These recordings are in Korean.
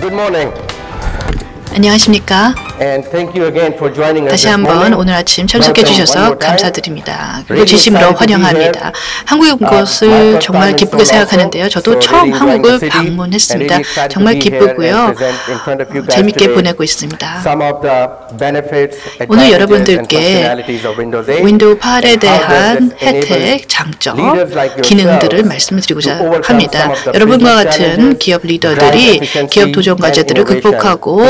Good morning. 안녕하십니까? And thank you again for joining us 다시 this 한번 morning. 오늘 아침 참석해 주셔서 감사드립니다. 그리고 진심으로 환영합니다. 한국에 온 것을 정말 기쁘게 생각하는데요. 저도 처음 한국을 방문했습니다. 정말 기쁘고요. 재밌게 보내고 있습니다. 오늘 여러분들께 윈도우 8에 대한 혜택, 장점, 기능들을 말씀드리고자 합니다. 여러분과 같은 기업 리더들이 기업 도전 과제들을 극복하고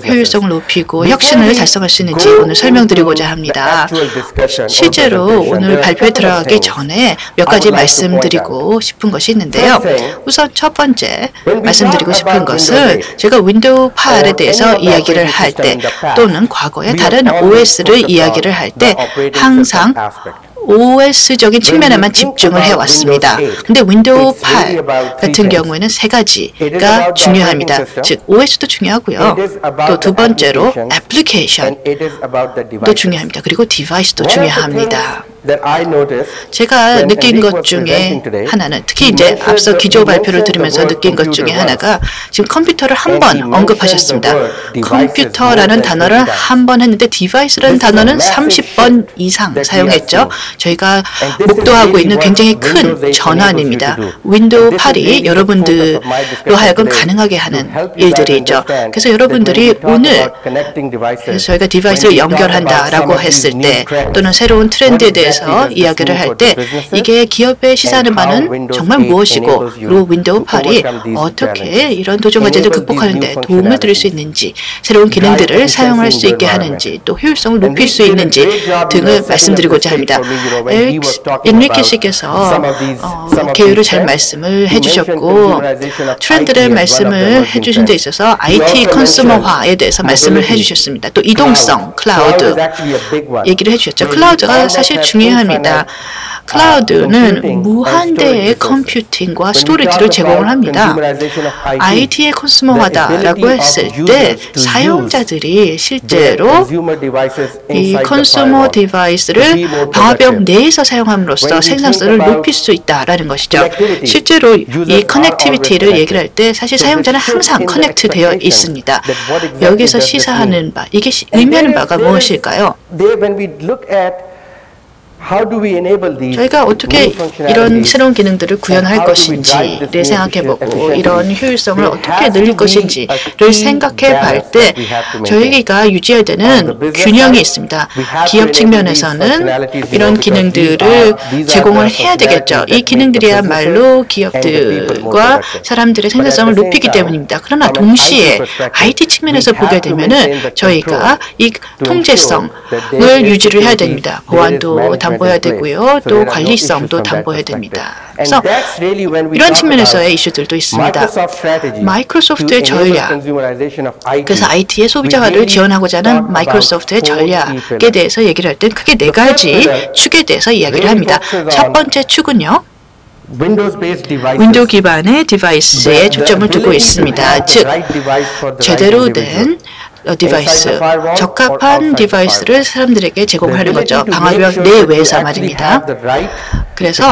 효율성을 높이고 혁신을 달성할 수 있는지 오늘 설명드리고자 합니다. 실제로 오늘 발표에 들어가기 전에 몇 가지 말씀드리고 싶은 것이 있는데요. 우선 첫 번째 말씀드리고 싶은 것은 제가 윈도우 8에 대해서 이야기를 할 때 또는 과거에 다른 OS를 이야기를 할 때 항상 OS적인 측면에만 집중을 해왔습니다. 근데 윈도우 8 같은 경우에는 세 가지가 중요합니다. 즉 OS도 중요하고요. 또 두 번째로 애플리케이션도 중요합니다. 그리고 디바이스도 중요합니다. 제가 느낀 것 중에 하나는 특히 이제 앞서 기조 발표를 들으면서 느낀 것 중에 하나가 지금 컴퓨터를 한 번 언급하셨습니다. 컴퓨터라는 단어를 한 번 했는데 디바이스라는 단어는 30번 이상 사용했죠. 저희가 목도하고 있는 굉장히 큰 전환입니다. 윈도우 8이 여러분들로 하여금 가능하게 하는 일들이 있죠. 그래서 여러분들이 오늘 저희가 디바이스를 연결한다라고 했을 때 또는 새로운 트렌드에 대해서 이야기를 할 때 이게 기업에 시사하는 바는 정말 무엇이고 그리고 윈도우 8이 어떻게 이런 도전 과제를 극복하는 데 도움을 드릴 수 있는지 새로운 기능들을 사용할 수 있게 하는지 또 효율성을 높일 수 있는지 등을 말씀드리고자 합니다. 엔리케 씨께서 개요를 잘 말씀을 해주셨고 트렌드를 말씀을 해주신 데 있어서 IT 컨슈머화에 대해서 말씀을 해주셨습니다. 또 이동성, 클라우드 얘기를 해주셨죠. 클라우드가 사실 중요합니다. 클라우드는 무한대의 컴퓨팅과 스토리지를 제공을 합니다. IT의 컨슈머화다라고 했을 때 사용자들이 실제로 이 컨슈머 디바이스를 방화벽 내에서 사용함으로써 생산성을 높일 수 있다라는 것이죠. 실제로 이 커넥티비티를 얘기를 할 때 사실 사용자는 항상 커넥트 되어 있습니다. 여기서 시사하는 바, 이게 의미하는 바가 무엇일까요? 저희가 어떻게 이런 새로운 기능들을 구현할 것인지를 생각해보고 이런 효율성을 어떻게 늘릴 것인지를 생각해 볼 때 저희가 유지해야 되는 균형이 있습니다. 기업 측면에서는 이런 기능들을 제공을 해야 되겠죠. 이 기능들이야말로 기업들과 사람들의 생산성을 높이기 때문입니다. 그러나 동시에 IT 측면에서 보게 되면은 저희가 이 통제성을 유지를 해야 됩니다. 보안도 담보해야 되고요. 또 관리성도 담보해야 됩니다. 그래서 이런 측면에서의 이슈들도 있습니다. 마이크로소프트의 전략, 그래서 IT의 소비자화를 지원하고자 하는 마이크로소프트의 전략에 대해서 얘기를 할 때 크게 네 가지 축에 대해서 이야기를 합니다. 첫 번째 축은요. 윈도우 기반의 디바이스에 초점을 두고 있습니다. 즉, 제대로 된 디바이스, 적합한 디바이스를 사람들에게 제공하는 거죠. 방화벽 내외에서 말입니다. 그래서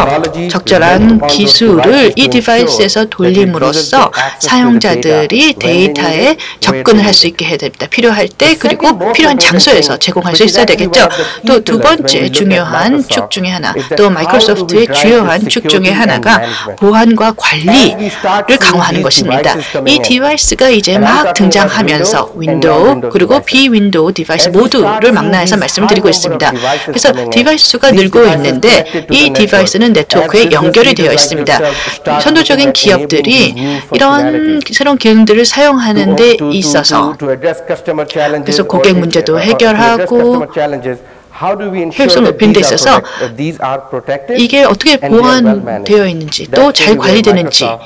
적절한 기술을 이 디바이스에서 돌림으로써 사용자들이 데이터에 접근을 할 수 있게 해야 됩니다. 필요할 때 그리고 필요한 장소에서 제공할 수 있어야 되겠죠. 또 두 번째 중요한 축 중에 하나, 또 마이크로소프트의 주요한 축 중에 하나가 보안과 관리를 강화하는 것입니다. 이 디바이스가 이제 막 등장하면서 윈도우 그리고 비윈도우 디바이스 모두를 망라해서 말씀을 드리고 있습니다. 그래서 디바이스 수가 늘고 있는데 이 디바이스는 네트워크에 연결이 되어 있습니다. 선도적인 기업들이 이런 새로운 기능들을 사용하는 데 있어서 그래서 고객 문제도 해결하고 효율성 높이는 데 있어서 이게 어떻게 보완되어 있는지 또 잘 관리되는지를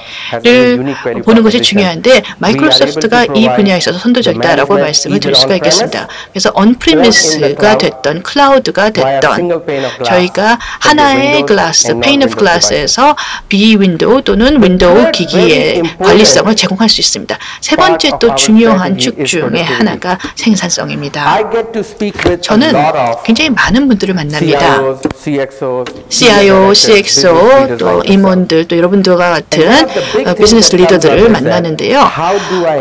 보는 것이 중요한데 마이크로소프트가 이 분야에 있어서 선도적이다라고 말씀을 드릴 수가 있겠습니다. 그래서 언프리미스가 됐던 클라우드가 됐던 저희가 하나의 글라스, 페인 오브 글라스에서 비윈도우 또는 윈도우 기기의 관리성을 제공할 수 있습니다. 세 번째 또 중요한 축 중에 하나가 생산성입니다. 저는 굉장히 굉장히 많은 분들을 만납니다. CIO, CIO, CXO, 또 임원들, 또 여러분들과 같은 비즈니스 리더들을 만나는데요.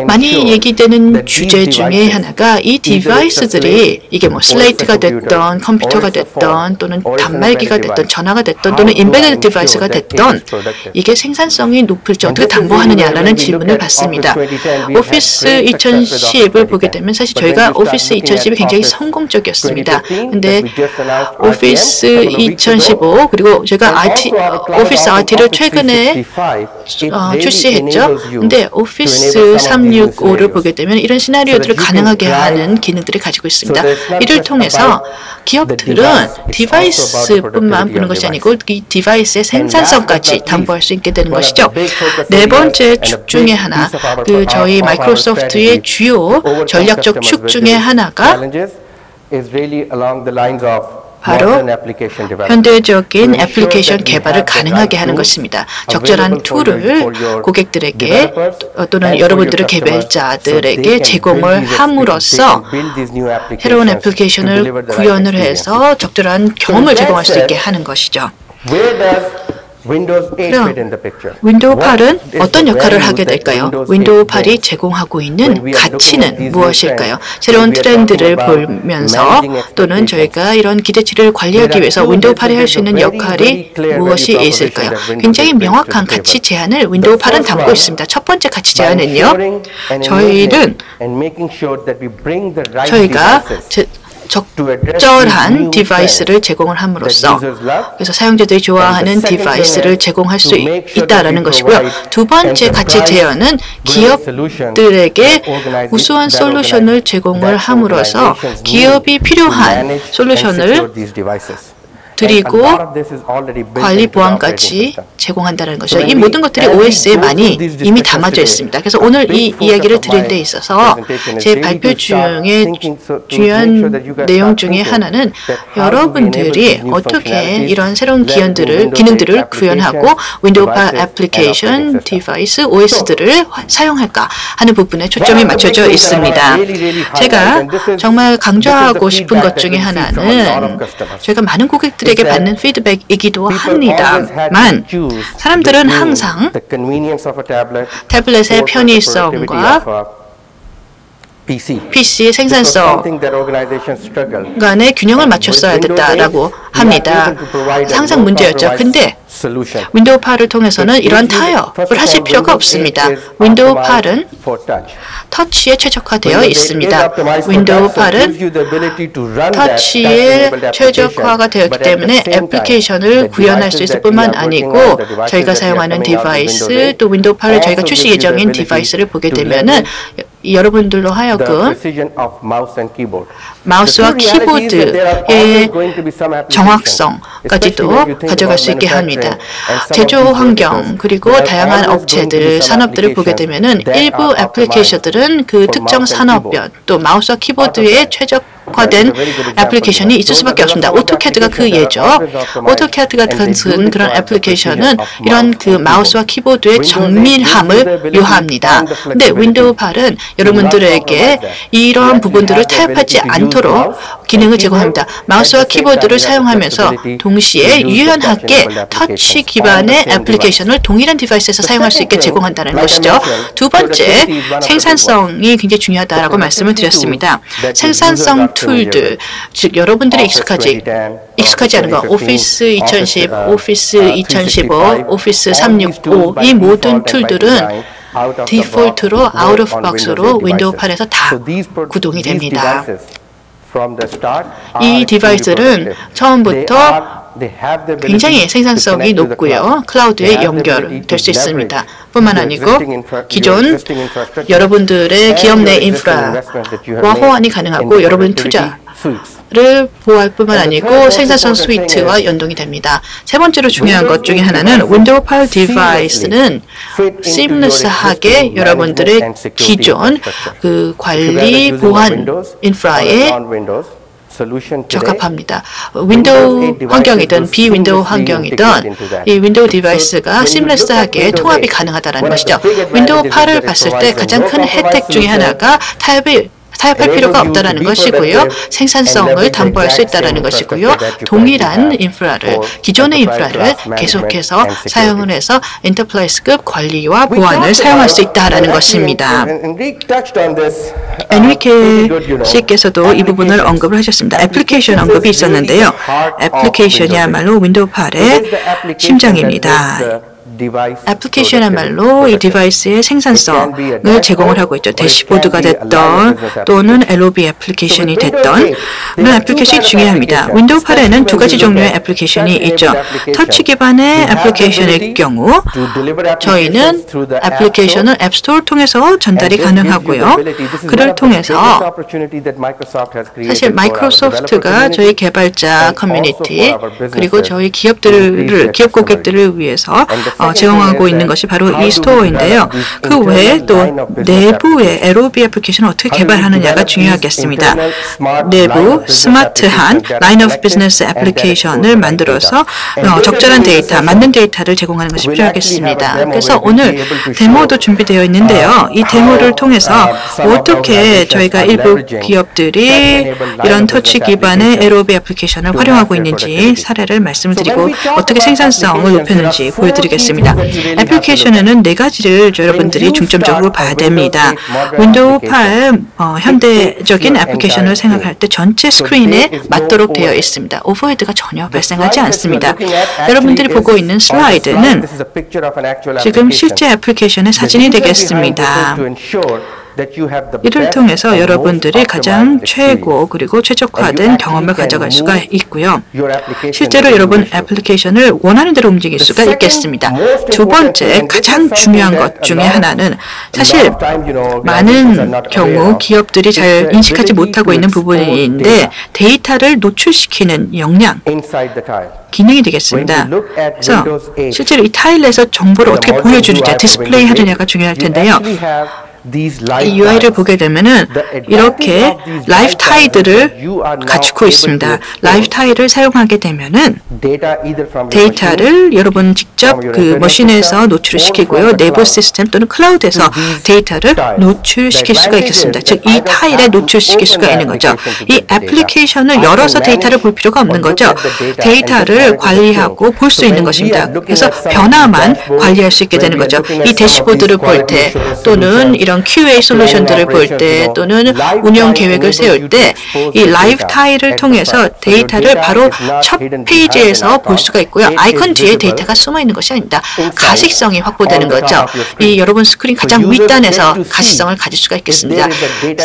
많이 얘기되는 주제 중에 하나가 이 디바이스들이 이게 뭐 슬레이트가 됐던, 컴퓨터가 됐던, 또는 단말기가 됐던, 전화가 됐던, 또는 인베디드 디바이스가 됐던 이게 생산성이 높을지 어떻게 담보하느냐라는 질문을 받습니다. 오피스 2010을 보게 되면 사실 저희가 오피스 2010이 굉장히 성공적이었습니다. 근데 오피스 2015 그리고 제가 오피스 RT를 최근에 출시했죠. 근데 오피스 365를 보게 되면 이런 시나리오들을 가능하게 하는 기능들을 가지고 있습니다. 이를 통해서 기업들은 디바이스뿐만 보는 것이 아니고 이 디바이스의 생산성까지 담보할 수 있게 되는 것이죠. 네 번째 축 중에 하나, 저희 마이크로소프트의 주요 전략적 축 중에 하나가 바로 현대적인 애플리케이션 개발을 가능하게 하는 것입니다. 적절한 툴을 고객들에게 또는 여러분들의 개발자들에게 제공을 함으로써 새로운 애플리케이션을 구현을 해서 적절한 경험을 제공할 수 있게 하는 것이죠. 그럼 윈도우 8은 어떤 역할을 하게 될까요? 윈도우 8이 제공하고 있는 가치는 무엇일까요? 새로운 트렌드를 보면서 또는 저희가 이런 기대치를 관리하기 위해서 윈도우 8이 할 수 있는 역할이 무엇이 있을까요? 굉장히 명확한 가치 제한을 윈도우 8은 담고 있습니다. 첫 번째 가치 제한은요. 저희가 적절한 디바이스를 제공을 함으로써 그래서 사용자들이 좋아하는 디바이스를 제공할 수 있다라는 것이고요. 두 번째 가치 제한은 기업들에게 우수한 솔루션을 제공을 함으로써 기업이 필요한 솔루션을 드리고 관리 보안까지 제공한다는 것이죠. 이 모든 것들이 OS에 많이 이미 담아져 있습니다. 그래서 오늘 이 이야기를 드릴 데 있어서 제 발표 중에 중요한 내용 중에 하나는 여러분들이 어떻게 이런 새로운 기능들을 구현하고 윈도우 8 애플리케이션, 디바이스, OS들을 사용할까 하는 부분에 초점이 맞춰져 있습니다. 제가 정말 강조하고 싶은 것 중에 하나는 저희가 많은 고객들에게 받는 피드백이기도 합니다만 사람들은 항상 태블릿의 편의성과 PC의 생산성 간의 균형을 맞췄어야 됐다라고 합니다. 항상 문제였죠. 근데 윈도우 8을 통해서는 이런 타협을 하실 필요가 없습니다. 윈도우 8은 터치에 최적화되어 있습니다. 윈도우 8은 터치에 최적화가 되었기 때문에 애플리케이션을 구현할 수 있을 뿐만 아니고 저희가 사용하는 디바이스 또 윈도우 8을 저희가 출시 예정인 디바이스를 보게 되면은 여러분들로 하여금 마우스와 키보드의 정확성까지도 가져갈 수 있게 합니다. 제조 환경 그리고 다양한 업체들, 산업들을 보게 되면은 일부 애플리케이션들은 그 특정 산업별 또 마우스와 키보드의 최적화된 애플리케이션이 있을 수밖에 없습니다. 오토캐드가 그 예죠. 오토캐드 같은 그런 애플리케이션은 이런 그 마우스와 키보드의 정밀함을 요합니다. 근데 윈도우 8은 여러분들에게 이러한 부분들을 타협하지 않도록 기능을 제공합니다. 마우스와 키보드를 사용하면서 동시에 유연하게 터치 기반의 애플리케이션을 동일한 디바이스에서 사용할 수 있게 제공한다는 것이죠. 두 번째, 생산성이 굉장히 중요하다라고 말씀을 드렸습니다. 생산성 툴들, 즉 여러분들이 익숙하지 않은 거, 오피스 2010, 오피스 2015, 오피스 365, 이 모든 툴들은 디폴트로 아웃 오브 박스로 윈도우 8에서 다 구동이 됩니다. 이 디바이스는 처음부터 굉장히 생산성이 높고요. 클라우드에 연결될 수 있습니다. 뿐만 아니고 기존 여러분들의 기업 내 인프라와 호환이 가능하고 여러분 투자를 보호할 뿐만 아니고 생산성 스위트와 연동이 됩니다. 세 번째로 중요한 것 중에 하나는 윈도우 8 디바이스는 시임리스하게 여러분들의 기존 그 관리 보안 인프라에 적합합니다. 윈도우 환경이든 비윈도우 환경이든 이 윈도우 디바이스가 시임리스하게 통합이 가능하다는 것이죠. 윈도우 8을 봤을 때 가장 큰 혜택 중에 하나가 타협할 필요가 없다라는 것이고요. 생산성을 담보할 수 있다라는 것이고요. 동일한 인프라를, 기존의 인프라를 계속해서 사용을 해서 엔터프라이즈급 관리와 보안을 사용할 수 있다라는 것입니다. 엔리케 씨께서도 이 부분을 언급을 하셨습니다. 애플리케이션 언급이 있었는데요. 애플리케이션이야말로 윈도우 8의 심장입니다. 애플리케이션이야말로 이 디바이스의 생산성을 제공을 하고 있죠. 대시보드가 됐던 또는 LOB 애플리케이션이 됐던 이런 애플리케이션이 중요합니다. 윈도우 8에는 두 가지 종류의 애플리케이션이 있죠. 터치 기반의 애플리케이션일 경우 저희는 애플리케이션을 앱스토어를 통해서 전달이 가능하고요. 그를 통해서 사실 마이크로소프트가 저희 개발자 커뮤니티 그리고 저희 기업 고객들을 위해서 제공하고 있는 것이 바로 이 스토어인데요. 그 외에 또 내부의 LOB 애플리케이션을 어떻게 개발하느냐가 중요하겠습니다. 내부 스마트한 라인 오브 비즈니스 애플리케이션을 만들어서 적절한 데이터, 맞는 데이터를 제공하는 것이 필요하겠습니다. 그래서 오늘 데모도 준비되어 있는데요. 이 데모를 통해서 어떻게 저희가 일부 기업들이 이런 터치 기반의 LOB 애플리케이션을 활용하고 있는지 사례를 말씀드리고 어떻게 생산성을 높였는지 보여드리겠습니다. 애플리케이션에는 네 가지를 여러분들이 중점적으로 봐야 됩니다. 윈도우 8 현대적인 애플리케이션을 생각할 때 전체 스크린에 맞도록 되어 있습니다. 오버헤드가 전혀 발생하지 않습니다. 여러분들이 보고 있는 슬라이드는 지금 실제 애플리케이션의 사진이 되겠습니다. 이를 통해서 여러분들이 가장 최고 그리고 최적화된 경험을 가져갈 수가 있고요. 실제로 여러분 애플리케이션을 원하는 대로 움직일 수가 있겠습니다. 두 번째 가장 중요한 것 중에 하나는 사실 많은 경우 기업들이 잘 인식하지 못하고 있는 부분인데 데이터를 노출시키는 역량 기능이 되겠습니다. 그래서 실제로 이 타일에서 정보를 어떻게 보여주느냐, 디스플레이 하느냐가 중요할 텐데요. 이 UI를 보게 되면은 이렇게 라이프 타이드를 갖추고 있습니다. 라이프 타이드를 사용하게 되면은 데이터를 여러분 직접 그 머신에서 노출을 시키고요. 내부 시스템 또는 클라우드에서 데이터를 노출시킬 수가 있겠습니다. 즉 이 타일에 노출시킬 수가 있는 거죠. 이 애플리케이션을 열어서 데이터를 볼 필요가 없는 거죠. 데이터를 관리하고 볼 수 있는 것입니다. 그래서 변화만 관리할 수 있게 되는 거죠. 이 대시보드를 볼 때 또는 이런 QA 솔루션들을 볼 때 또는 운영 계획을 세울 때 이 라이브 타일을 통해서 데이터를 바로 첫 페이지에서 볼 수가 있고요. 아이콘 뒤에 데이터가 숨어 있는 것이 아닙니다. 가시성이 확보되는 거죠. 이 여러분 스크린 가장 윗단에서 가시성을 가질 수가 있겠습니다.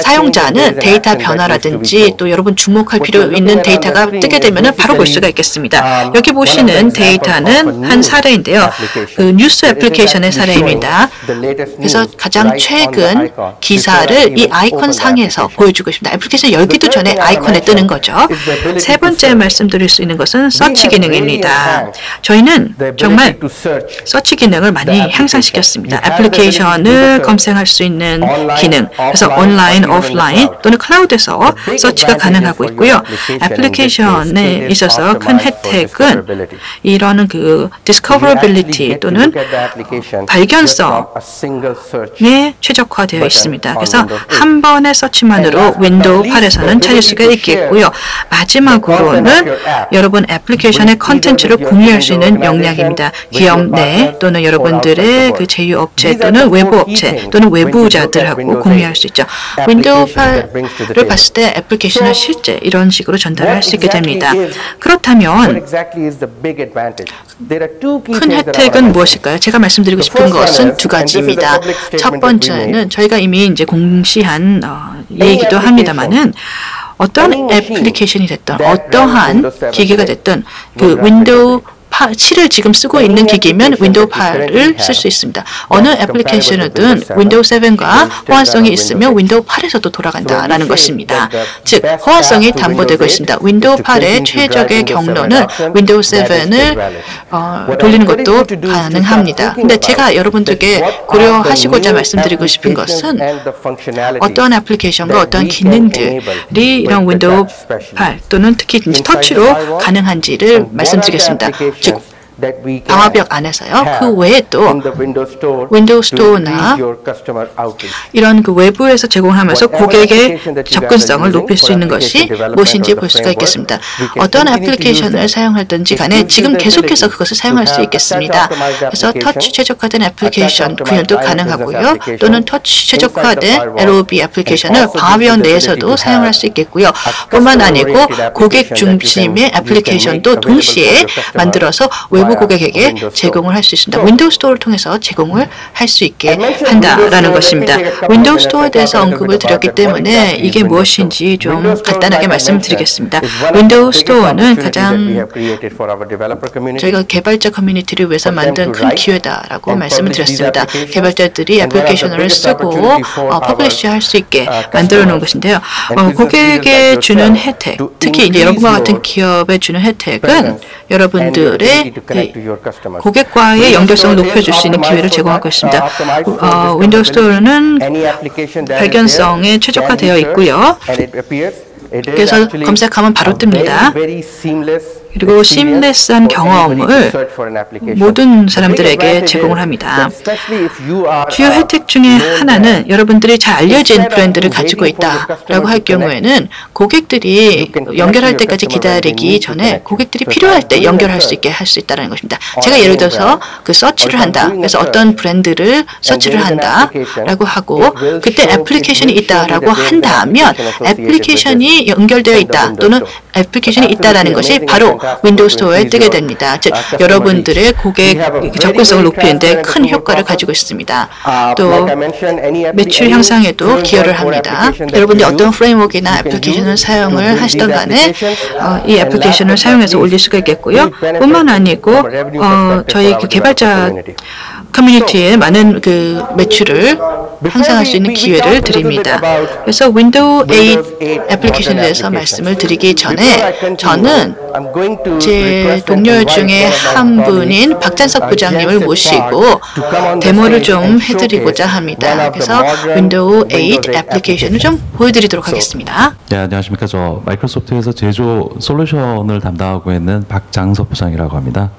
사용자는 데이터 변화라든지 또 여러분 주목할 필요 있는 데이터가 뜨게 되면 바로 볼 수가 있겠습니다. 여기 보시는 데이터는 한 사례인데요. 그 뉴스 애플리케이션의 사례입니다. 그래서 가장 최근 기사를 이 아이콘 상에서 보여주고 있습니다. 애플리케이션 열기도 전에 아이콘에 뜨는 거죠. 세 번째 말씀드릴 수 있는 것은 서치 기능입니다. 저희는 정말 서치 기능을 많이 향상시켰습니다. 애플리케이션을 검색할 수 있는 기능, 그래서 온라인, 오프라인 또는 클라우드에서 서치가 가능하고 있고요. 애플리케이션에 있어서 큰 혜택은 이런 그 discoverability 또는 발견성에 최적화되어 있습니다. 그래서 한 번의 서치만으로 윈도우 8에서는 찾을 수가 있겠고요. 마지막으로는 여러분 애플리케이션의 컨텐츠를 공유할 수 있는 역량입니다. 기업 내 또는 여러분들의 그 제휴업체 또는 외부 업체 또는 외부자들하고 공유할 수 있죠. 윈도우 8을 봤을 때 애플리케이션을 실제 이런 식으로 전달할 수 있게 됩니다. 그렇다면 큰 혜택은 무엇일까요? 제가 말씀드리고 싶은 것은 두 가지입니다. 첫 번째는 저희가 이미 이제 공시한 얘기도 합니다만은 어떤 애플리케이션이 됐든 어떠한 기계가 됐든 그 윈도우 7을 지금 쓰고 있는 기기면 윈도우 8을 쓸 수 있습니다. 어느 애플리케이션이든 윈도우 7과 호환성이 있으면 윈도우 8에서도 돌아간다라는 것입니다. 즉 호환성이 담보되고 있습니다. 윈도우 8의 최적의 경로는 윈도우 7을 돌리는 것도 가능합니다. 근데 제가 여러분들께 고려하시고자 말씀드리고 싶은 것은 어떠한 애플리케이션과 어떠한 기능들이 이런 윈도우 8 또는 특히 터치로 가능한지를 말씀드리겠습니다. 즉 방화벽 안에서요. 그 외에도 윈도우 스토어나 이런 그 외부에서 제공하면서 고객의 접근성을 높일 수 있는 것이 무엇인지 볼 수가 있겠습니다. 어떤 애플리케이션을 사용하든지 간에 지금 계속해서 그것을 사용할 수 있겠습니다. 그래서 터치 최적화된 애플리케이션 구현도 가능하고요. 또는 터치 최적화된 LOB 애플리케이션을 방화벽 내에서도 사용할 수 있겠고요. 뿐만 아니고 고객 중심의 애플리케이션도 동시에 만들어서 외부 고객에게 제공을 할 수 있습니다. 윈도우 스토어를 통해서 제공을 할 수 있게 한다라는 것입니다. 윈도우 스토어에 대해서 언급을 드렸기 때문에 이게 무엇인지 좀 간단하게 말씀드리겠습니다. 윈도우 스토어는 가장 저희가 개발자 커뮤니티를 위해서 만든 큰 기회다라고 말씀을 드렸습니다. 개발자들이 애플리케이션을 쓰고 퍼블리시 할 수 있게 만들어 놓은 것인데요. 고객에 주는 혜택, 특히 이제 여러분과 같은 기업에 주는 혜택은 여러분들의 고객과의 연결성을 높여줄 수 있는 기회를 제공하고 있습니다. 윈도우 스토어는 발견성에 최적화되어 있고요. 그래서 검색하면 바로 뜹니다. 그리고 심레스한 경험을 모든 사람들에게 제공을 합니다. 주요 혜택 중에 하나는 여러분들이 잘 알려진 브랜드를 가지고 있다라고 할 경우에는 고객들이 연결할 때까지 기다리기 전에 고객들이 필요할 때 연결할 수 있게 할 수 있다는 것입니다. 제가 예를 들어서 그 서치를 한다. 그래서 어떤 브랜드를 서치를 한다라고 하고 그때 애플리케이션이 있다라고 한다면 애플리케이션이 연결되어 있다 또는 애플리케이션이 있다라는 것이 바로 윈도우 스토어에 뜨게 됩니다. 즉 여러분들의 고객 접근성을 높이는 데 큰 효과를 가지고 있습니다. 또 매출 향상에도 기여를 합니다. 여러분들이 어떤 프레임워크나 애플리케이션을 사용을 하시던 간에 이 애플리케이션을 사용해서 올릴 수가 있겠고요. 뿐만 아니고 저희 그 개발자 커뮤니티에 많은 그 매출을 향상할 수 있는 기회를 드립니다. 그래서 윈도우 8 애플리케이션에 대해서 말씀을 드리기 전에 저는 제 동료 중에 한 분인 박찬석 부장님을 모시고 데모를 좀 해드리고자 합니다. 그래서 윈도우 8 애플리케이션을 좀 보여드리도록 하겠습니다. 네, 안녕하십니까. 저 마이크로소프트에서 제조 솔루션을 담당하고 있는 박장석 부장이라고 합니다.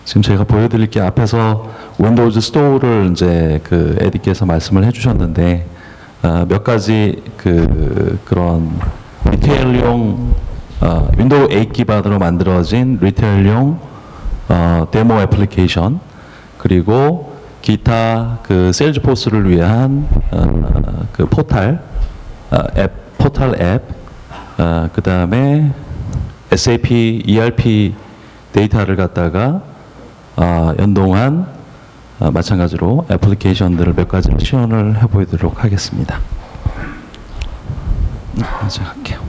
지금 제가 보여드릴 게 앞에서 윈도우 스토어를 이제 그 에디께서 말씀을 해주셨는데 몇 가지 그런 리테일용 윈도우 8 기반으로 만들어진 리테일용 데모 애플리케이션 그리고 기타 그 세일즈포스를 위한 그 포털 앱 그 다음에 SAP ERP 데이터를 갖다가 연동한 마찬가지로 애플리케이션들을 몇 가지를 시연을 해보도록 하겠습니다. 먼저 할게요.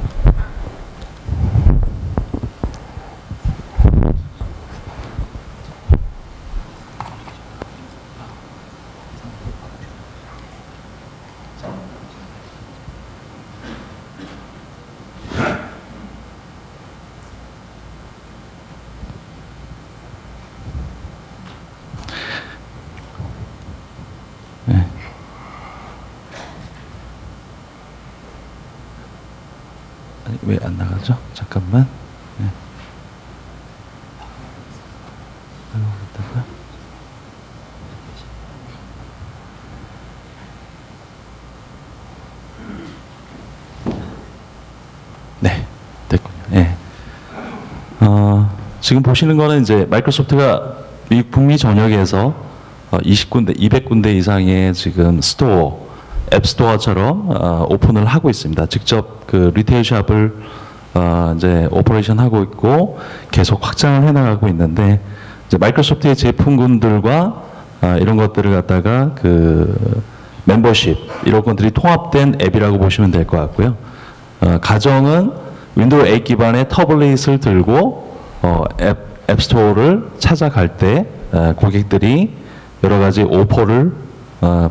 왜 안 나가죠? 잠깐만. 네. 네, 됐군요. 네. 지금 보시는 거는 이제 마이크로소프트가 미국 북미 전역에서 20군데, 200군데 이상의 지금 스토어, 앱스토어처럼 오픈을 하고 있습니다. 직접 그 리테일 샵을 이제 오퍼레이션 하고 있고 계속 확장을 해나가고 있는데 이제 마이크로소프트의 제품군들과 이런 것들을 갖다가 그 멤버십 이런 것들이 통합된 앱이라고 보시면 될 것 같고요. 가정은 윈도우 8 기반의 터블릿을 들고 앱스토어를 찾아갈 때 고객들이 여러 가지 오퍼를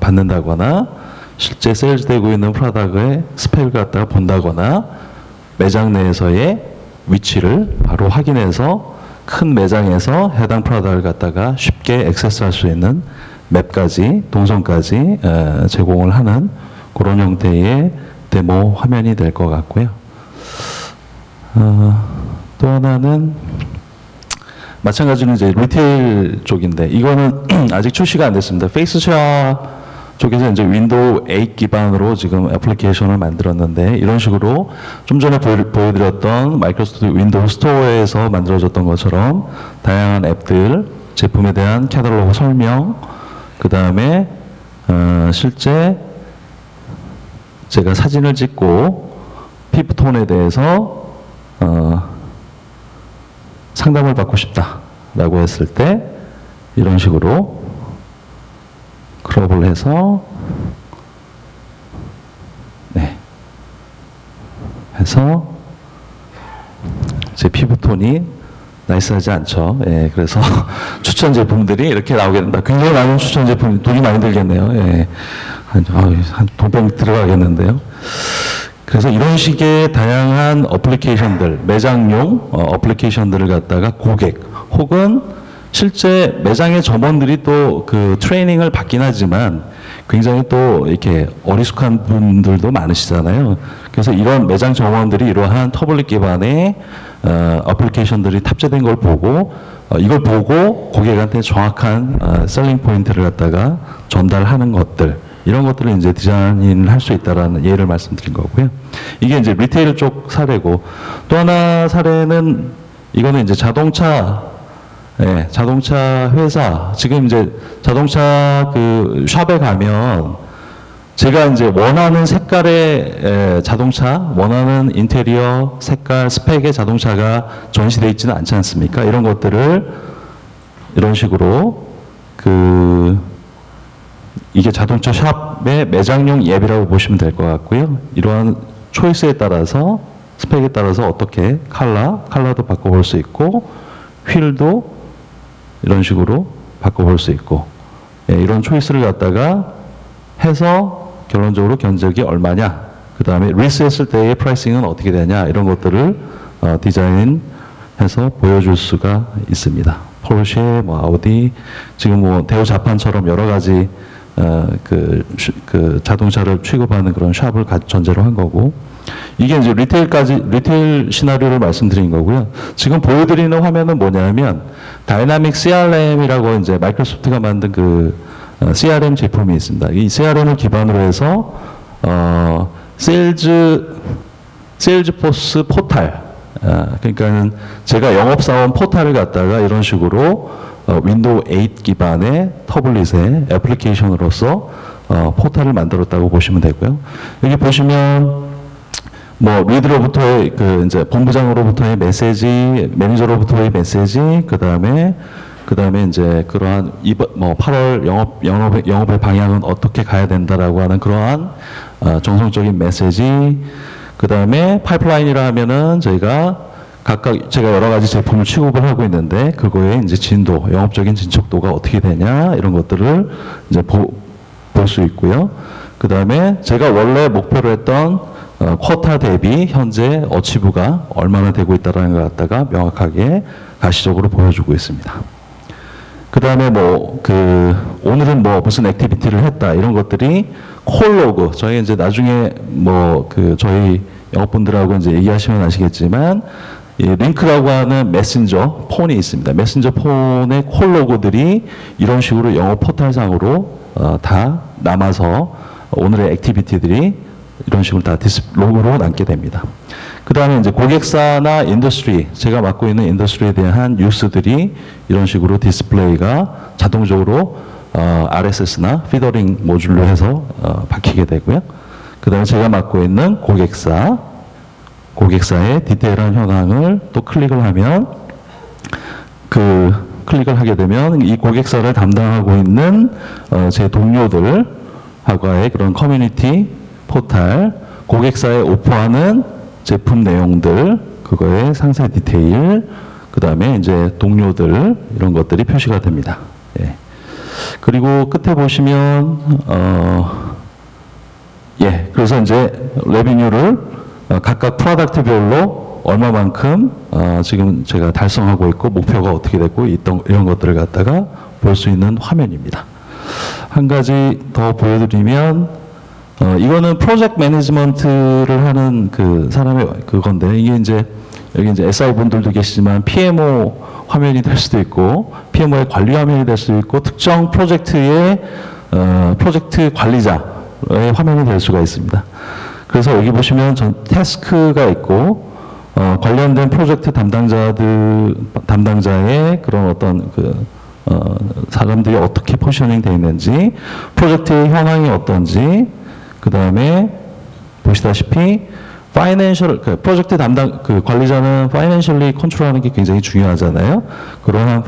받는다거나 실제 세일즈되고 있는 프로덕트의 스펙을 갖다가 본다거나 매장 내에서의 위치를 바로 확인해서 큰 매장에서 해당 프로덕트를 갖다가 쉽게 액세스할 수 있는 맵까지 동선까지 제공을 하는 그런 형태의 데모 화면이 될 것 같고요. 또 하나는 마찬가지로 이제 리테일 쪽인데 이거는 아직 출시가 안 됐습니다. 페이스샵 쪽에서 이제 윈도우 8 기반으로 지금 애플리케이션을 만들었는데 이런 식으로 좀 전에 보여드렸던 마이크로소프트 윈도우 스토어에서 만들어졌던 것처럼 다양한 앱들, 제품에 대한 캐탈로그 설명, 그 다음에 실제 제가 사진을 찍고 피부톤에 대해서 상담을 받고 싶다라고 했을 때 이런 식으로 크롭을 해서 네 해서 제 피부톤이 나이스하지 않죠. 예, 그래서 추천 제품들이 이렇게 나오게 된다. 굉장히 많은 추천 제품이 돈이 많이 들겠네요. 예, 한 돈병 들어가겠는데요. 그래서 이런 식의 다양한 어플리케이션들, 매장용 어플리케이션들을 갖다가 고객 혹은 실제 매장의 점원들이 또 그 트레이닝을 받긴 하지만 굉장히 또 이렇게 어리숙한 분들도 많으시잖아요. 그래서 이런 매장 점원들이 이러한 터블릿 기반의 어플리케이션들이 탑재된 걸 보고 이걸 보고 고객한테 정확한 셀링 포인트를 갖다가 전달하는 것들, 이런 것들을 이제 디자인을 할 수 있다라는 예를 말씀드린 거고요. 이게 이제 리테일 쪽 사례고, 또 하나 사례는 이거는 이제 자동차 회사, 지금 이제 자동차 그 샵에 가면 제가 이제 원하는 색깔의 자동차, 원하는 인테리어 색깔, 스펙의 자동차가 전시되어 있지는 않지 않습니까? 이런 것들을 이런 식으로 이게 자동차 샵의 매장용 앱이라고 보시면 될 것 같고요. 이러한 초이스에 따라서, 스펙에 따라서 어떻게 컬러도 바꿔볼 수 있고, 휠도 이런 식으로 바꿔볼 수 있고, 이런 초이스를 갖다가 해서 결론적으로 견적이 얼마냐, 그 다음에 리스했을 때의 프라이싱은 어떻게 되냐, 이런 것들을 디자인해서 보여줄 수가 있습니다. 포르쉐, 아우디, 지금 대우 자판처럼 여러 가지 그 자동차를 취급하는 그런 샵을 전제로 한 거고, 이게 이제 리테일 시나리오를 말씀드린 거고요. 지금 보여드리는 화면은 뭐냐면 다이나믹 CRM이라고 이제 마이크로소프트가 만든 그 CRM 제품이 있습니다. 이 CRM을 기반으로 해서 세일즈포스 포탈, 그러니까는 제가 영업사원 포탈을 갖다가 이런 식으로 윈도우 8 기반의 터블릿의 애플리케이션으로서 포탈을 만들었다고 보시면 되고요. 여기 보시면 리드로부터의 이제 본부장으로부터의 메시지, 매니저로부터의 메시지, 그 다음에 이제 그러한 8월 영업의 방향은 어떻게 가야 된다라고 하는 그러한 정성적인 메시지, 그 다음에 파이프라인이라 하면은 제가 여러 가지 제품을 취급을 하고 있는데 그거의 이제 진도, 영업적인 진척도가 어떻게 되냐, 이런 것들을 이제 볼 수 있고요. 그 다음에 제가 원래 목표로 했던 쿼터 대비 현재 어치브가 얼마나 되고 있다는 것 갖다가 명확하게 가시적으로 보여주고 있습니다. 그 다음에 오늘은 무슨 액티비티를 했다, 이런 것들이 콜로그, 저희 이제 나중에 저희 영업분들하고 이제 얘기하시면 아시겠지만, 이 링크라고 하는 메신저 폰이 있습니다. 메신저 폰의 콜로그들이 이런 식으로 영업 포탈상으로 다 남아서 오늘의 액티비티들이 이런 식으로 다 로그로 남게 됩니다. 그 다음에 이제 고객사나 인더스트리, 제가 맡고 있는 인더스트리에 대한 뉴스들이 이런 식으로 디스플레이가 자동적으로 RSS나 피더링 모듈로 해서 박히게 되고요. 그 다음에 제가 맡고 있는 고객사의 디테일한 현황을 또 클릭을 하면, 클릭을 하게 되면 이 고객사를 담당하고 있는 제 동료들하고의 그런 커뮤니티 포탈, 고객사에 오퍼하는 제품 내용들, 그거의 상세 디테일, 그 다음에 이제 동료들, 이런 것들이 표시가 됩니다. 예. 그리고 끝에 보시면, 그래서 이제 레비뉴를 각각 프로덕트별로 얼마만큼 지금 제가 달성하고 있고 목표가 어떻게 됐고 이런 것들을 갖다가 볼 수 있는 화면입니다. 한 가지 더 보여드리면, 이거는 프로젝트 매니지먼트를 하는 그 사람의 그건데, 이게 이제 여기 이제 SI 분들도 계시지만 PMO 화면이 될 수도 있고 PMO의 관리 화면이 될 수도 있고 특정 프로젝트의 프로젝트 관리자의 화면이 될 수가 있습니다. 그래서 여기 보시면 태스크가 있고 관련된 프로젝트 담당자의 그런 어떤 사람들이 어떻게 포지셔닝 되어 있는지, 프로젝트의 현황이 어떤지, 그 다음에 보시다시피 프로젝트 관리자는 파이낸셜리 컨트롤하는 게 굉장히 중요하잖아요. 그러한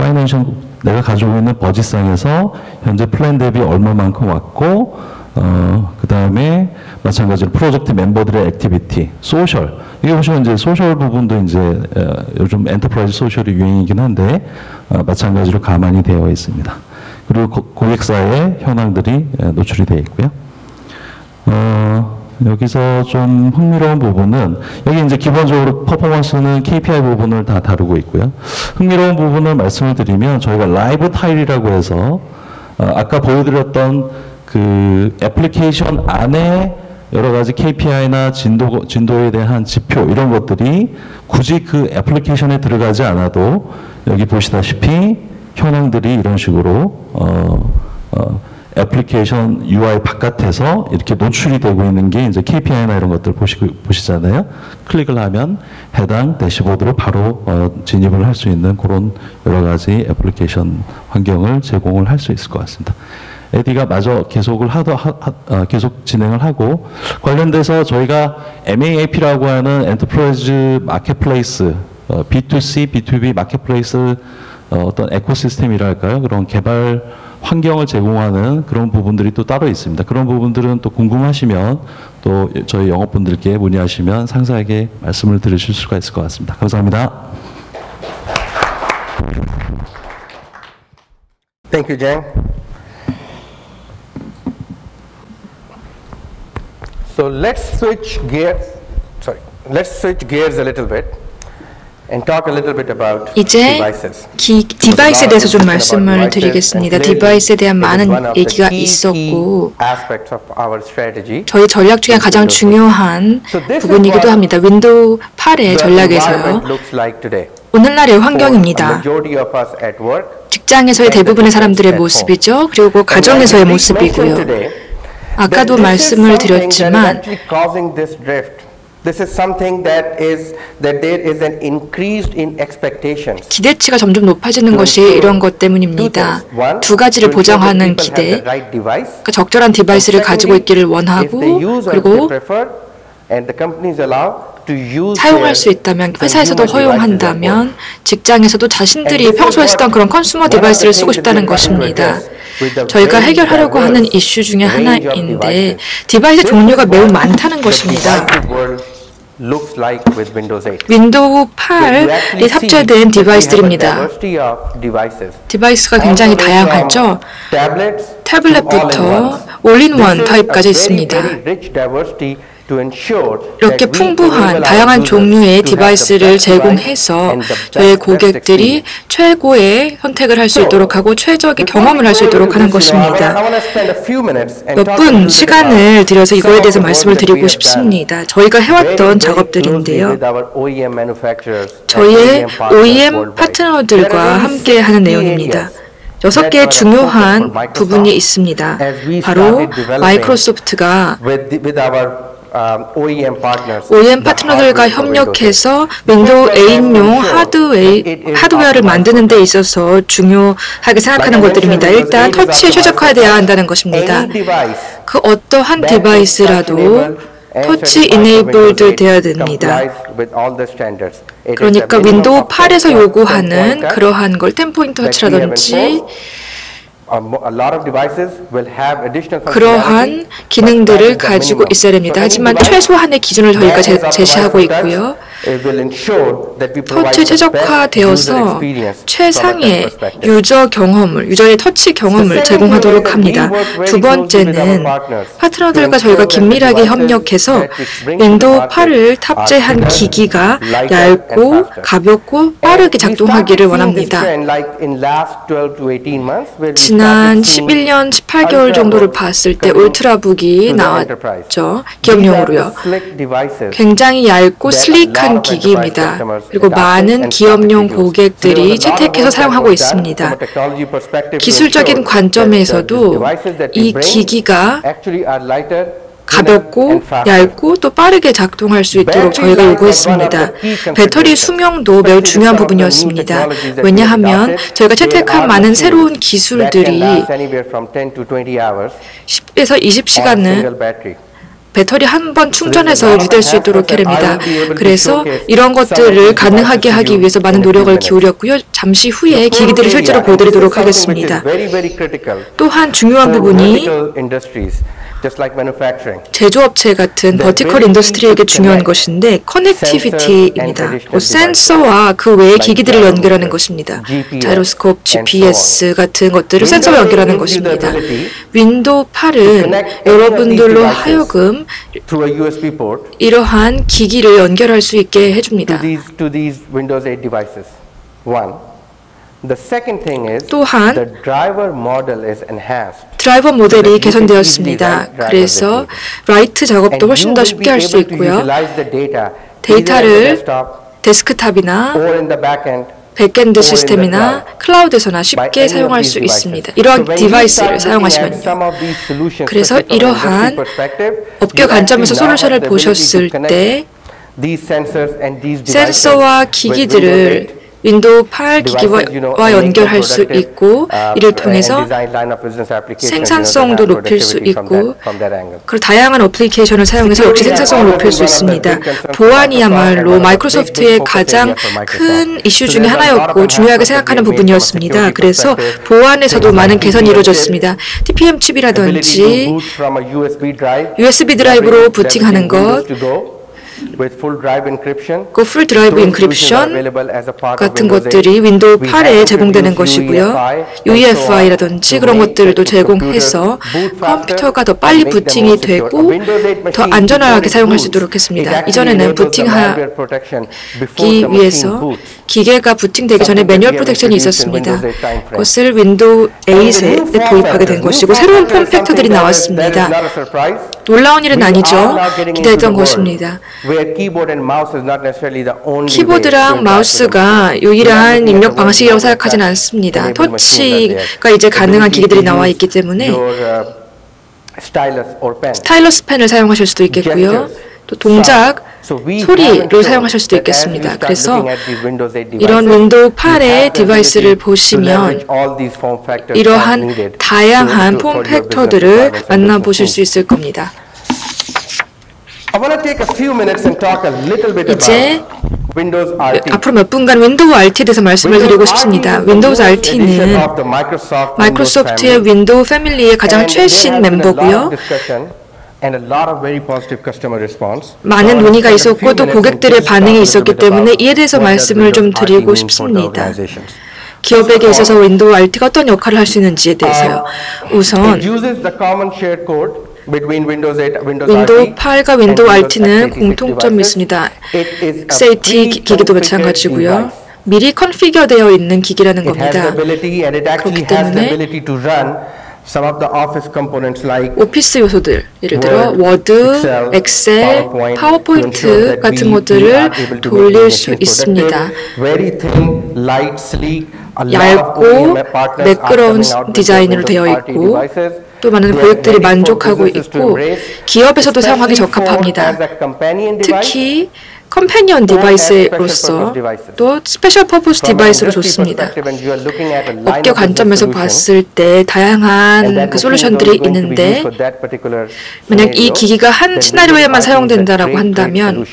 내가 가지고 있는 버짓상에서 현재 플랜 대비 얼마만큼 왔고, 그 다음에 마찬가지로 프로젝트 멤버들의 액티비티, 소셜. 이게 보시면 이제 소셜 부분도 이제 요즘 엔터프라이즈 소셜이 유행이긴 한데, 마찬가지로 가만히 되어 있습니다. 그리고 고객사의 현황들이 노출이 되어 있고요. 여기서 좀 흥미로운 부분은 여기 이제 기본적으로 퍼포먼스는 KPI 부분을 다 다루고 있고요. 흥미로운 부분을 말씀을 드리면 저희가 라이브 타일이라고 해서 아까 보여드렸던 그 애플리케이션 안에 여러 가지 KPI나 진도에 대한 지표 이런 것들이 굳이 그 애플리케이션에 들어가지 않아도 여기 보시다시피 현황들이 이런 식으로 애플리케이션 UI 바깥에서 이렇게 노출이 되고 있는 게 이제 KPI나 이런 것들 보시잖아요. 클릭을 하면 해당 대시보드로 바로 진입을 할 수 있는 그런 여러 가지 애플리케이션 환경을 제공을 할 수 있을 것 같습니다. 에디가 마저 계속 진행을 하고 관련돼서 저희가 MAAP라고 하는 엔터프라이즈 마켓플레이스, B2C, B2B 마켓플레이스 어떤 에코시스템이랄까요? 그런 개발 환경을 제공하는 그런 부분들이 또 따로 있습니다. 그런 부분들은 또 궁금하시면 또 저희 영업분들께 문의하시면 상세하게 말씀을 들으실 수가 있을 것 같습니다. 감사합니다. Thank you, Jang. So let's switch gears a little bit and talk a little bit about 이제 devices. 디바이스에 대해서 좀 말씀을 드리겠습니다. 디바이스에 대한 많은 얘기가 있었고 저희 전략 중에 가장 중요한 부분이기도 합니다. 윈도우 8의 전략에서요. 오늘날의 환경입니다. 직장에서의 대부분의 사람들의 모습이죠. 그리고 가정에서의 모습이고요. 아까도 말씀을 드렸지만 기대치가 점점 높아지는 것이 이런 것 때문입니다. 두 가지를 보장하는 기대, 그러니까 적절한 디바이스를 가지고 있기를 원하고 그리고 사용할 수 있다면, 회사에서도 허용한다면 직장에서도 자신들이 평소에 쓰던 그런 컨슈머 디바이스를 쓰고 싶다는 것입니다. 저희가 해결하려고 하는 이슈 중에 하나인데 디바이스 종류가 매우 많다는 것입니다. 윈도우 8이 탑재된 디바이스들입니다. 디바이스가 굉장히 다양하죠. 태블릿부터 올인원 타입까지 있습니다. 이렇게 풍부한 다양한 종류의 디바이스를 제공해서 저희 고객들이 최고의 선택을 할 수 있도록 하고 최적의 경험을 할 수 있도록 하는 것입니다. 몇 분 시간을 들여서 이거에 대해서 말씀을 드리고 싶습니다. 저희가 해왔던 작업들인데요. 저희의 OEM 파트너들과 함께 하는 내용입니다. 6개의 중요한 부분이 있습니다. 바로 마이크로소프트가 OEM 파트너들과 협력해서 윈도우 8용 하드웨어를 만드는 데 있어서 중요하게 생각하는 것들입니다. 일단 터치에 최적화되어야 한다는 것입니다. 그 어떠한 디바이스라도 터치 이네이블드 되어야 됩니다. 그러니까 윈도우 8에서 요구하는 그러한 걸 템포인트 터치라든지 그러한 기능들을 가지고 있어야 됩니다. 하지만 최소한의 기준을 저희가 제시하고 있고요. 터치 최적화되어서 최상의 유저의 터치 경험을 제공하도록 합니다. 두 번째는 파트너들과 저희가 긴밀하게 협력해서 윈도우 8을 탑재한 기기가 얇고 가볍고 빠르게 작동하기를 원합니다. 지난 11년, 18개월 정도를 봤을 때 울트라북이 나왔죠. 기업용으로요. 굉장히 얇고 슬릭한 인기적인 기기입니다. 그리고 많은 기업용 고객들이 채택해서 사용하고 있습니다. 기술적인 관점에서도 이 기기가 가볍고 얇고 또 빠르게 작동할 수 있도록 저희가 요구했습니다. 배터리 수명도 매우 중요한 부분이었습니다. 왜냐하면 저희가 채택한 많은 새로운 기술들이 10에서 20시간을 배터리 한 번 충전해서 유지될 수 있도록 해야 됩니다. 그래서 이런 것들을 가능하게 하기 위해서 많은 노력을 기울였고요. 잠시 후에 기기들을 실제로 보여드리도록 하겠습니다. 또한 중요한 부분이 제조업체 같은 버티컬 인더스트리에게 중요한 것인데 커넥티비티입니다. 센서와 그 외의 기기들을 연결하는 것입니다. 자이로스코프, GPS 같은 것들을 센서와 연결하는 것입니다. 윈도우 8은 여러분들로 하여금 이러한 기기를 연결할 수 있게 해줍니다. 또한 드라이버 모델이 개선되었습니다. 그래서 라이트 작업도 훨씬 더 쉽게 할 수 있고요. 데이터를 데스크탑이나 백엔드 시스템이나 클라우드에서나 쉽게 사용할 수 있습니다. 이러한 디바이스를 사용하시면요. 그래서 이러한 업계 관점에서 솔루션을 보셨을 때 센서와 기기들을 윈도우 8 기기와 연결할 수 있고 이를 통해서 생산성도 높일 수 있고 그리고 다양한 어플리케이션을 사용해서 역시 생산성을 높일 수 있습니다. 보안이야말로 마이크로소프트의 가장 큰 이슈 중에 하나였고 중요하게 생각하는 부분이었습니다. 그래서 보안에서도 많은 개선이 이루어졌습니다. TPM 칩이라든지 USB 드라이브로 부팅하는 것 그 풀 드라이브 인크립션 같은 것들이 윈도우 8에 제공되는 것이고요. UEFI라든지 그런 것들도 제공해서 컴퓨터가 더 빨리 부팅이 되고 더 안전하게 사용할 수 있도록 했습니다. 이전에는 부팅하기 위해서 기계가 부팅되기 전에 매뉴얼 프로텍션이 있었습니다. 그것을 윈도우 8에 도입하게 된 것이고 새로운 폼 팩터들이 나왔습니다. 놀라운 일은 아니죠. 기대했던 것입니다. 키보드랑 마우스가 유일한 입력 방식이라고 생각하지는 않습니다. 터치가 이제 가능한 기기들이 나와 있기 때문에 스타일러스 펜을 사용하실 수도 있겠고요. 또 동작, 소리를 사용하실 수도 있겠습니다. 그래서 이런 윈도우 8의 디바이스를 보시면 이러한 다양한 폼 팩터들을 만나보실 수 있을 겁니다. 이제 앞으로 몇 분간 윈도우 RT에 대해서 말씀을 드리고 싶습니다. 윈도우 RT는 마이크로소프트의 윈도우 패밀리의 가장 최신 멤버고요. 많은 논의가 있었고 또 고객들의 반응이 있었기 때문에 이에 대해서 말씀을 좀 드리고 싶습니다. 기업에게 있어서 윈도우 RT가 어떤 역할을 할 수 있는지에 대해서요. 우선 윈도우 8과 윈도우 RT는 공통점이 있습니다. SAT 기기도 마찬가지고요. 미리 컨피겨되어 있는 기기라는 겁니다. 그렇기 때문에 오피스 요소들, 예를 들어 워드, 엑셀, 파워포인트 같은 것들을 돌릴 수 있습니다. 얇고 매끄러운 디자인으로 되어 있고 또 많은 고객들이 만족하고 있고 기업에서도 사용하기 적합합니다. 특히 컴패니언 디바이스로서 또 스페셜 퍼포스 디바이스로 좋습니다. 업계 관점에서 봤을 때 다양한 그 솔루션들이 있는데 만약 이 기기가 한 시나리오에만 사용된다라고 한다면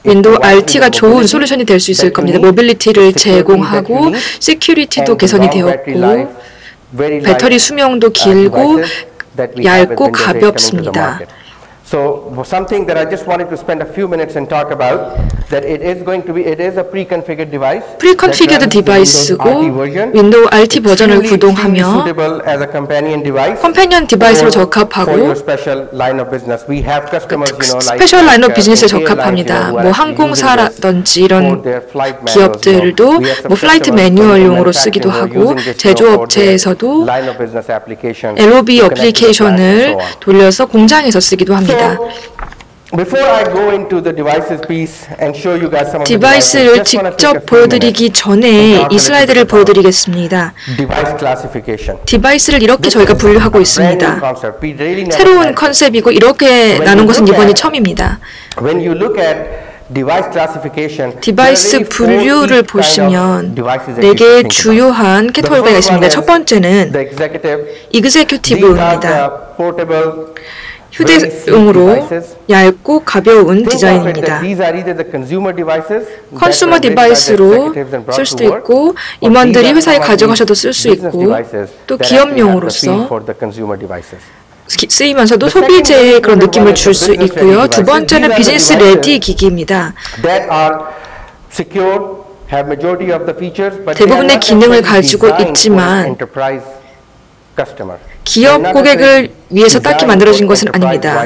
윈도우 RT가 좋은 솔루션이 될 수 있을 겁니다. 모빌리티를 제공하고 시큐리티도 개선이 되었고 배터리 수명도 길고 얇고 가볍습니다. So something that I just wanted to spend a few minutes and talk about that it is a pre-configured device. 프리컨피겨드 디바이스고 윈도우 RT 버전을 구동하며 컴패니언 디바이스로 적합하고 스페셜 라인 업 비즈니스에 적합합니다. 뭐 항공사라든지 이런 기업들도 뭐 플라이트 매뉴얼용으로 쓰기도 하고 제조업체에서도 LOB 어플리케이션을 돌려서 공장에서 쓰기도 합니다. 디바이스를 직접 보여드리기 전에 이 슬라이드를 보여드리겠습니다. 디바이스를 이렇게 저희가 분류하고 있습니다. 새로운 컨셉이고 이렇게 나눈 것은 이번이 처음입니다. 디바이스 분류를 보시면 4개의 주요한 캐테고리가 있습니다. 첫 번째는 이그제큐티브입니다. 휴대용으로 얇고 가벼운 디자인입니다. 컨슈머 디바이스로 쓸 수도 있고 임원들이 회사에 가져가셔도 쓸 수 있고 또 기업용으로서 쓰이면서도 소비재의 그런 느낌을 줄 수 있고요. 두 번째는 비즈니스 레디 기기입니다. 대부분의 기능을 가지고 있지만 기업 고객을 위해서 딱히 만들어진 것은 아닙니다.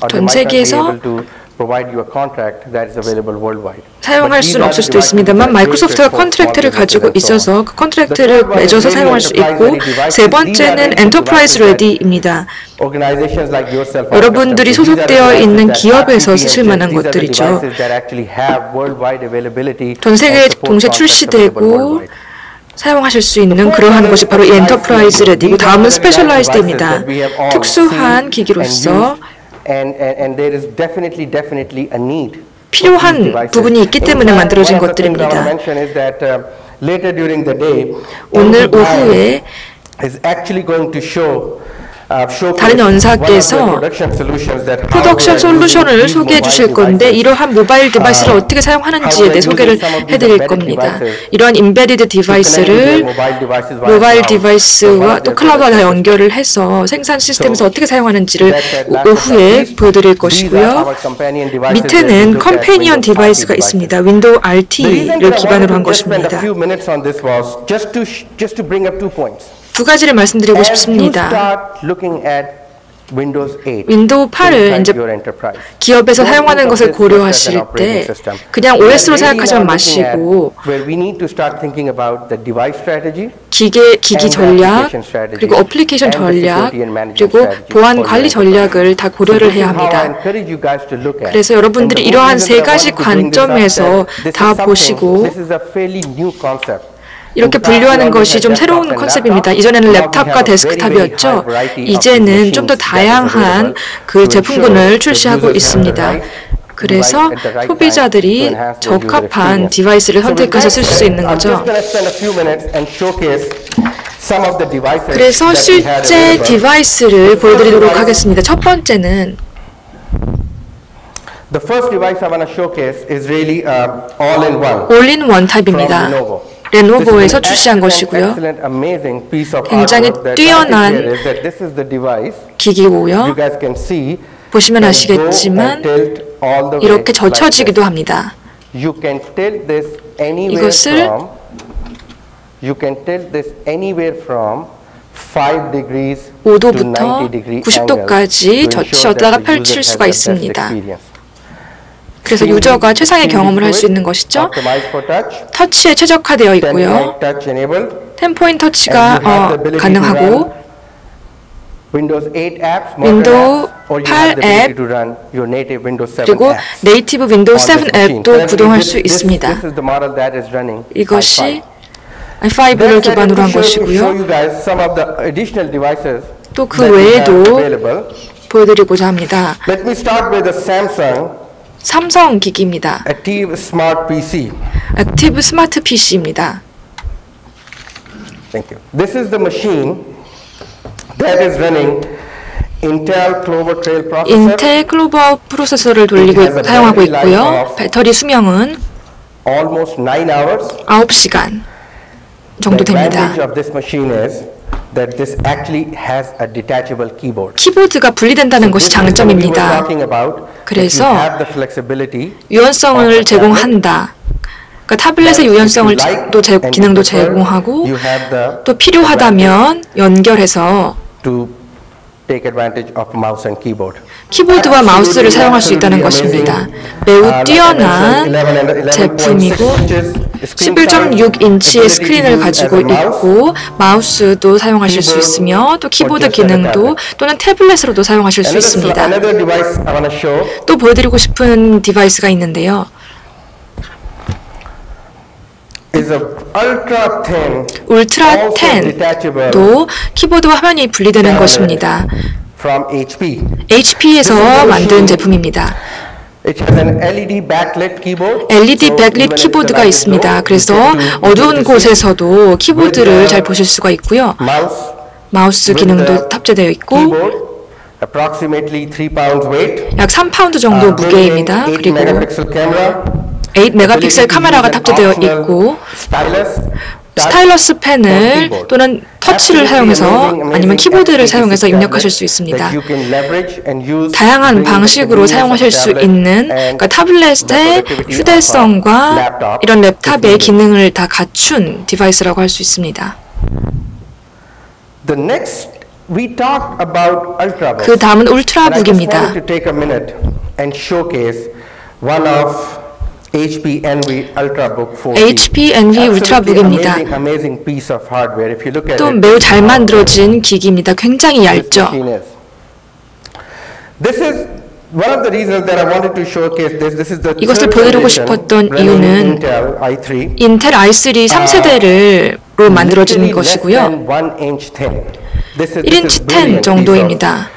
전 세계에서 사용할 수는 없을 수도 있습니다만 마이크로소프트가 컨트랙트를 가지고 있어서 그 컨트랙트를 맺어서 사용할 수 있고 세 번째는 엔터프라이즈 레디입니다. 여러분들이 소속되어 있는 기업에서 쓰실 만한 것들이죠. 전 세계에 동시에 출시되고 사용하실 수 있는 그러한 것이 바로 이 엔터프라이즈 레디고 다음은 스페셜라이즈드입니다. 특수한 기기로서 필요한 부분이 있기 때문에 만들어진 것들입니다. 오늘 오후에 다른 연사께서 프로덕션 솔루션을 소개해 주실 건데 이러한 모바일 디바이스를 어떻게 사용하는지에 대해 소개를 해드릴 겁니다. 이러한 임베디드 디바이스를 모바일 디바이스와 또 클라우드와 다 연결을 해서 생산 시스템에서 어떻게 사용하는지를 오후에 보여드릴 것이고요. 밑에는 컴패니언 디바이스가 있습니다. 윈도우 RT를 기반으로 한 것입니다. 두 가지를 말씀드리고 싶습니다. 윈도우 8을 이제 기업에서 사용하는 것을 고려하실 때 그냥 OS로 생각하지 마시고 기기 전략, 그리고 어플리케이션 전략, 그리고 보안 관리 전략을 다 고려를 해야 합니다. 그래서 여러분들이 이러한 세 가지 관점에서 다 보시고 이렇게 분류하는 것이 좀 새로운 컨셉입니다. 이전에는 랩탑과 데스크탑이었죠. 이제는 좀 더 다양한 그 제품군을 출시하고 있습니다. 그래서 소비자들이 적합한 디바이스를 선택해서 쓸 수 있는 거죠. 그래서 실제 디바이스를 보여드리도록 하겠습니다. 첫 번째는 all-in-one 타입입니다. 레노버에서 출시한 것이고요. 굉장히 뛰어난 기기고요. 보시면 아시겠지만 이렇게 젖혀지기도 합니다. 이것을 5도부터 90도까지 젖히었다가 펼칠 수가 있습니다. 그래서 유저가 최상의 경험을 할 수 있는 것이죠. 터치에 최적화되어 있고요. 10포인트 터치가 가능하고 윈도우 8 앱 그리고 네이티브 윈도우 7 앱도 구동할 수 있습니다. 이것이 i5를 기반으로 한 것이고요. 또 그 외에도 보여드리고자 합니다. 삼성 기기입니다. 액티브 스마트 PC입니다. Thank you. This is the machine that is running Intel Clover Trail processor. 인텔 클로버 프로세서를 사용하고 있고요. 배터리 수명은 almost 9 hours. 9시간 정도 됩니다. The advantage of this machine is that this actually has a detachable keyboard. 키보드가 분리된다는 것이 장점입니다. 그래서 유연성을 제공한다. 그러니까 타블렛의 유연성을 기능도 제공하고 또 필요하다면 연결해서 take advantage of mouse and keyboard. 키보드와 마우스를 사용할 수 있다는 것입니다. 매우 뛰어난 제품이고 11.6인치의 스크린을 가지고 있고 마우스도 사용하실 수 있으며 또 키보드 기능도 또는 태블릿으로도 사용하실 수 있습니다. 또 보여드리고 싶은 디바이스가 있는데요. 울트라 10도 키보드와 화면이 분리되는 것입니다. HP에서 만든 제품입니다. LED 백릿 키보드가 있습니다. 그래서 어두운 곳에서도 키보드를 잘 보실 수가 있고요. 마우스 기능도 탑재되어 있고 약 3파운드 정도 무게입니다. 그리고 8메가픽셀 카메라가 탑재되어 있고 스타일러스 펜을 또는 터치를 사용해서 아니면 키보드를 사용해서 입력하실 수 있습니다. 다양한 방식으로 사용하실 수 있는 그러니까 타블렛의 휴대성과 이런 랩탑의 기능을 다 갖춘 디바이스라고 할 수 있습니다. 그 다음은 울트라북입니다. HP Envy 울트라북입니다. 또 매우 잘 만들어진 기기입니다. 굉장히 얇죠. 이것을 보여드리고 싶었던 이유는 인텔 i3 3세대로 만들어진 것이고요. 1인치 10 정도입니다.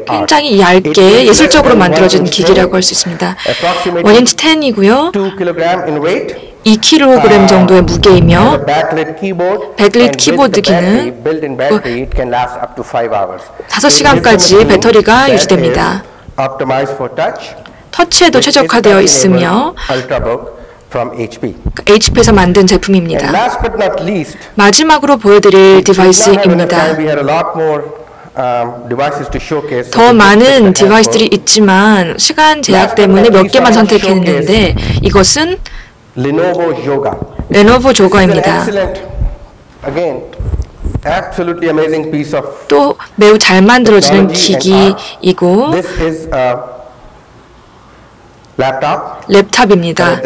굉장히 얇게 예술적으로 만들어진 기기라고 할 수 있습니다. 1인치 10이고요. 2kg 정도의 무게이며 백릿 키보드 기능 5시간까지 배터리가 유지됩니다. 터치에도 최적화되어 있으며 HP에서 만든 제품입니다. 마지막으로 보여드릴 디바이스입니다. 더 많은 디바이스들이 있지만 시간 제약 때문에 몇 개만 선택했는데 이것은 레노버 조거입니다. 또 매우 잘 만들어지는 기기이고 랩탑입니다.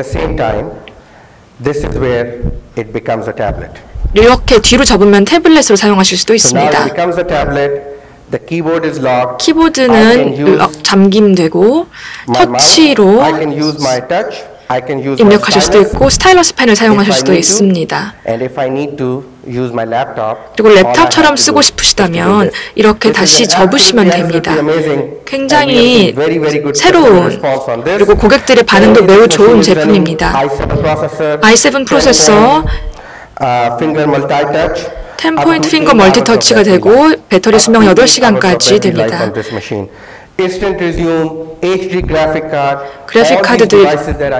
이렇게 뒤로 접으면 태블릿으로 사용하실 수도 있습니다. 키보드는 잠김되고 터치로 입력하실 수도 있고 스타일러스 펜을 사용하실 수도 있습니다. 그리고 랩탑처럼 쓰고 싶으시다면 이렇게 다시 접으시면 됩니다. 굉장히 새로운 그리고 고객들의 반응도 매우 좋은 제품입니다. i7 프로세서 10포인트 핑거 멀티터치가 되고 배터리 수명 8시간까지 됩니다. 그래픽 카드도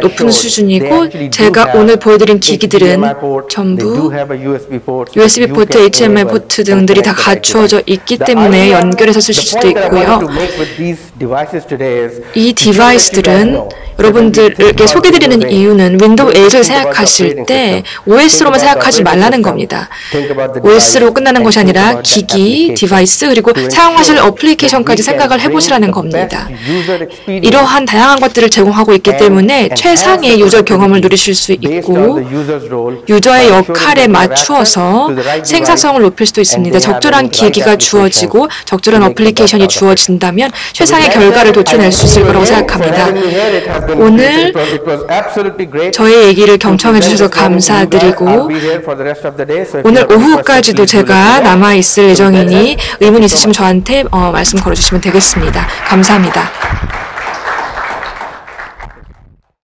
높은 수준이고 제가 오늘 보여드린 기기들은 전부 USB 포트, HDMI 포트 등들이 다 갖추어져 있기 때문에 연결해서 쓰실 수도 있고요. 이 디바이스들은 여러분들에게 소개드리는 이유는 윈도우 8을 생각하실 때 OS로만 생각하지 말라는 겁니다. OS로 끝나는 것이 아니라 기기, 디바이스, 그리고 사용하실 어플리케이션까지 생각을 해보시라는 겁니다. 이러한 다양한 것들을 제공하고 있기 때문에 최상의 유저 경험을 누리실 수 있고 유저의 역할에 맞추어서 생산성을 높일 수도 있습니다. 적절한 기기가 주어지고 적절한 어플리케이션이 주어진다면 최상의 결과를 도출해낼 수 있을 거라고 생각합니다. 오늘 저의 얘기를 경청해 주셔서 감사드리고 오늘 오후까지도 제가 남아있을 예정이니 의문 있으시면 저한테 말씀 걸어주시면 되겠습니다. 감사합니다.